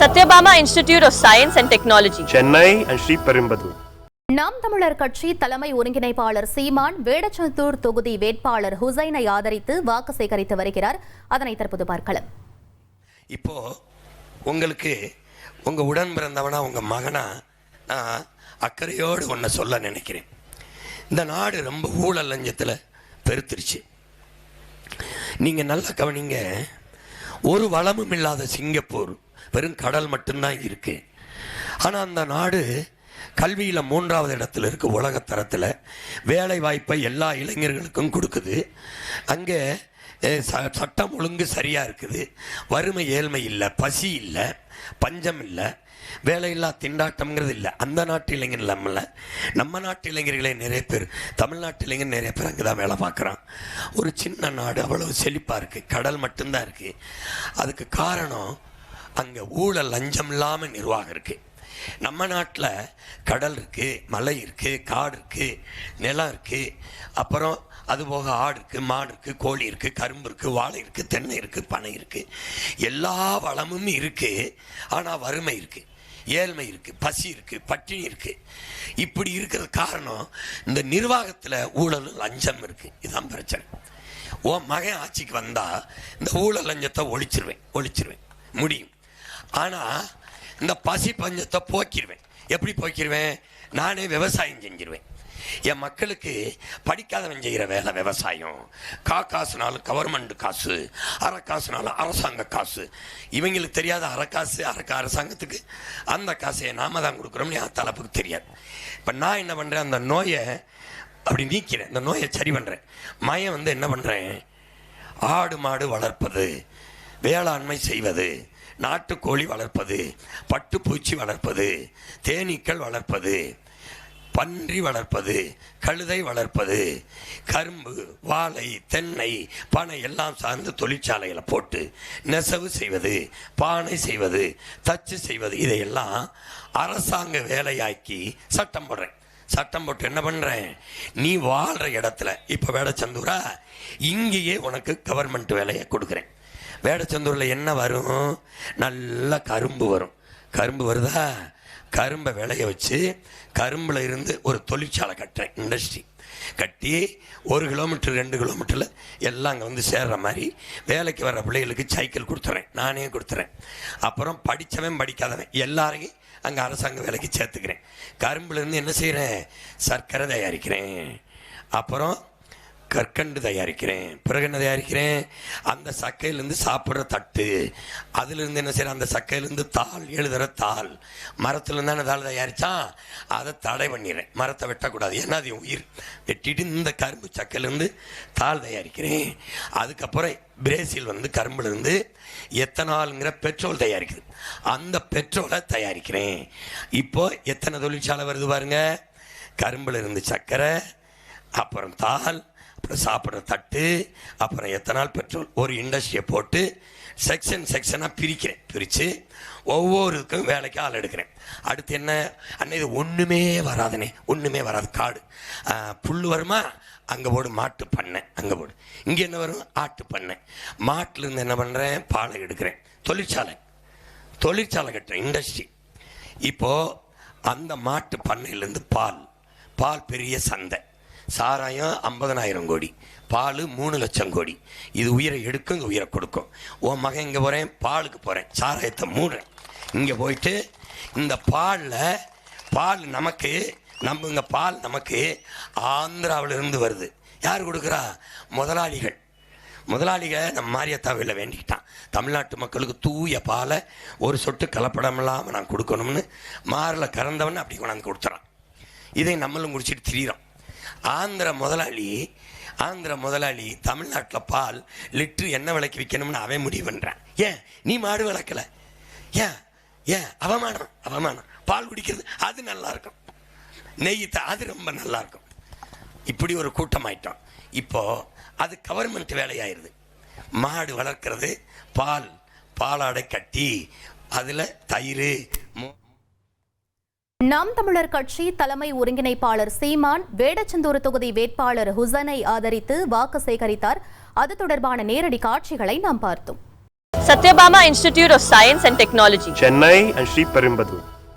Satyabama Institute of Science and Technology, Chennai and Sri Perumbudur. நாம் தமிழர் கட்சி தலைமை ஒருங்கிணைப்பாளர் சீமான் வேடச்சந்தூர் தொகுதி வேட்பாளர் ஹுசைனை ஆதரித்து வாக்கு சேகரித்து வருகிறார். அதனை தற்போது பார்க்கலாம். இப்போ உங்களுக்கு உங்க உடன் பிறந்தவனா உங்க மகனா நான் அக்கறையோடு ஒன்றை சொல்ல நினைக்கிறேன். இந்த நாடு ரொம்ப ஊழல் லஞ்சத்தில் பெருத்துருச்சு. நீங்கள் நல்லா கவனிங்க. ஒரு வளமும் இல்லாத சிங்கப்பூர் வெறும் கடல் மட்டும்தான் இருக்கு. ஆனால் அந்த நாடு கல்வியில் 3வது இடத்துல இருக்கு. உலகத்தரத்தில் வேலை வாய்ப்பை எல்லா இளைஞர்களுக்கும் கொடுக்குது. அங்கே சட்டம் ஒழுங்கு சரியாக இருக்குது. வறுமை ஏழ்மை இல்லை, பசி இல்லை, பஞ்சம் இல்லை, வேலையில்லா திண்டாட்டம்ங்கிறது இல்லை. அந்த நாட்டு இளைஞர் நம்மள நம்ம நாட்டு இளைஞர்களே நிறைய பேர், தமிழ்நாட்டு இளைஞர் நிறைய பேர் அங்கே தான் வேலை பார்க்குறான். ஒரு சின்ன நாடு அவ்வளவு செழிப்பாக இருக்குது, கடல் மட்டும்தான் இருக்குது. அதுக்கு காரணம் அங்கே ஊழல் லஞ்சம் இல்லாமல் நிர்வாகம் இருக்குது. நம்ம நாட்டில் கடல் இருக்குது, மலை இருக்குது, காடு இருக்குது, நிலம் இருக்குது, அப்புறம் அதுபோக ஆடு இருக்குது, மாடு இருக்குது, கோழி இருக்குது, கரும்பு இருக்குது, வாழை இருக்குது, தென்னை இருக்குது, பனை இருக்குது, எல்லா வளமும் இருக்குது. ஆனால் வறுமை இருக்குது, ஏழ்மை இருக்குது, பசி இருக்குது, பட்டினி இருக்குது. இப்படி இருக்கிறது காரணம் இந்த நிர்வாகத்தில் ஊழலும் லஞ்சம் இருக்குது. இதுதான் பிரச்சனை. உன் மகன் ஆட்சிக்கு வந்தால் இந்த ஊழல் லஞ்சத்தை ஒழிச்சிருவேன் முடியும். ஆனால் இந்த பசி பஞ்சத்தை போக்கிடுவேன். எப்படி போக்கிடுவேன்? நானே விவசாயம் செஞ்சிருவேன். என் மக்களுக்கு படிக்காதவன் செய்கிற வேலை விவசாயம். காசுனாலும் கவர்மெண்ட் காசு, அரை காசுனாலும் அரசாங்க காசு. இவங்களுக்கு தெரியாத அரை காசு அரசாங்கத்துக்கு, அந்த காசையை நாம தான் கொடுக்குறோம்னு என் தலைப்புக்கு தெரியாது. இப்போ நான் என்ன பண்ணுறேன், அந்த நோயை அப்படி நீக்கிறேன், இந்த நோயை சரி பண்ணுறேன். மயம் என்ன பண்ணுறேன், ஆடு மாடு வளர்ப்பது, வேளாண்மை செய்வது, நாட்டுக்கோழி வளர்ப்பது, பட்டுப்பூச்சி வளர்ப்பது, தேனீக்கள் வளர்ப்பது, பன்றி வளர்ப்பது, கழுதை வளர்ப்பது, கரும்பு, வாழை, தென்னை, பனை எல்லாம் சார்ந்து தொழிற்சாலைகளை போட்டு நெசவு செய்வது, பானை செய்வது, தச்சு செய்வது, இதையெல்லாம் அரசாங்க வேலையாக்கி சட்டம் போடுறேன். சட்டம் போட்டு என்ன பண்ணுறேன், நீ வாழ்கிற இடத்துல, இப்போ வேடச்சந்தூரா, இங்கேயே உனக்கு கவர்மெண்ட் வேலையை கொடுக்குறேன். வேடச்சந்தூரில் என்ன வரும், நல்ல கரும்பு வரும். கரும்பு வருதா, கரும்பை விளைய வச்சு கரும்பில் இருந்து ஒரு தொழிற்சாலை கட்டுறேன், இண்டஸ்ட்ரி கட்டி 1 கிலோமீட்டர் 2 கிலோமீட்டரில் எல்லாம் அங்கே வந்து சேர்ற மாதிரி வேலைக்கு வர்ற பிள்ளைகளுக்கு சைக்கிள் கொடுத்துறேன், நானே கொடுத்துறேன். அப்புறம் படித்தவன் படிக்காதவன் எல்லாரையும் அங்கே அரசாங்க வேலைக்கு சேர்த்துக்கிறேன். கரும்புலேருந்து என்ன செய்கிறேன், சர்க்கரை தயாரிக்கிறேன், அப்புறம் கற்கண்டு தயாரிக்கிறேன், பிறகு என்ன தயாரிக்கிறேன், அந்த சக்கையிலேருந்து சாப்பிட்ற தட்டு, அதுலேருந்து என்ன செய்கிறேன், அந்த சக்கையிலேருந்து தாள், எழுதுகிற தாள், மரத்துலேருந்து தானே தாள் தயாரித்தான், அதை தடை பண்ணிடுறேன். மரத்தை வெட்டக்கூடாது, ஏன்னா அது உயிர். வெட்டிட்டு இந்த கரும்பு சக்கையிலேருந்து தாள் தயாரிக்கிறேன். அதுக்கப்புறம் பிரேசில் கரும்புலேருந்து எத்தனாலுங்கிற பெட்ரோல் தயாரிக்குது, அந்த பெட்ரோலை தயாரிக்கிறேன். இப்போ எத்தனை தொழிற்சாலை வருது பாருங்க. கரும்புல இருந்து சர்க்கரை, அப்புறம் தாள், அப்புறம் சாப்பிட்ற தட்டு, அப்புறம் எத்தனால் பெட்ரோல், ஒரு இண்டஸ்ட்ரியை போட்டு செக்ஷனாக பிரித்து ஒவ்வொருக்கும் வேலைக்கு ஆள் எடுக்கிறேன். அடுத்து என்ன, அண்ணன் இது ஒன்றுமே வராது, காடு, புல் வருமா, அங்கே போடு, மாட்டு பண்ணை அங்கே போடு, இங்கே என்ன வரும், ஆட்டு பண்ணை. மாட்டிலேருந்து என்ன பண்ணுறேன், பாலை எடுக்கிறேன், தொழிற்சாலை கட்டுறேன், இண்டஸ்ட்ரி. இப்போது அந்த மாட்டு பண்ணையிலேருந்து பால் பெரிய சந்தை, சாராயம் 50,000 கோடி, பால் 3 லட்சம் கோடி. இது உயிரை எடுக்கும், இங்கே உயிரை கொடுக்கும். உன் மகன் இங்கே போகிறேன், பாலுக்கு போகிறேன், சாராயத்தை மூடுறேன். இங்கே போயிட்டு இந்த பால் நமக்கு, இங்கே பால் நமக்கு ஆந்திராவிலிருந்து வருது. யார் கொடுக்குறா, முதலாளிகள் நம்ம மாரியத்தாவில் வேண்டிக்கிட்டான், தமிழ்நாட்டு மக்களுக்கு தூய பாலை ஒரு சொட்டு கலப்படம் இல்லாமல் நான் கொடுக்கணும்னு மாரில் கறந்தவன் அப்படி கொண்டாந்து கொடுத்துறான். இதை நம்மளும் குடிச்சிட்டு திரியிறோம். ஆந்திர முதலாளி தமிழ்நாட்டில் பால் லிட்ரு என்ன விலைக்கு விற்கணும்னு அவன் முடிவு பண்ணுறான். ஏன் நீ மாடு வளர்க்கலை, ஏன் அவமானம். பால் குடிக்கிறது அது நல்லா இருக்கும், நெய் அது ரொம்ப நல்லா இருக்கும். இப்படி ஒரு கூட்டமாயிட்டோம். இப்போ அது கவர்மெண்ட் வேலையாயிருது. மாடு வளர்க்கிறது, பாலாடை கட்டி அதில் தயிர். நாம் தமிழர் கட்சி தலைமை ஒருங்கிணைப்பாளர் சீமான் வேடச்சந்தூர் தொகுதி வேட்பாளர் ஹுசைனை ஆதரித்து வாக்கு சேகரித்தார். அது தொடர்பான நேரடி காட்சிகளை நாம் பார்த்தோம். Satyabama Institute of Science and Technology. Chennai and Sri Perumbadur.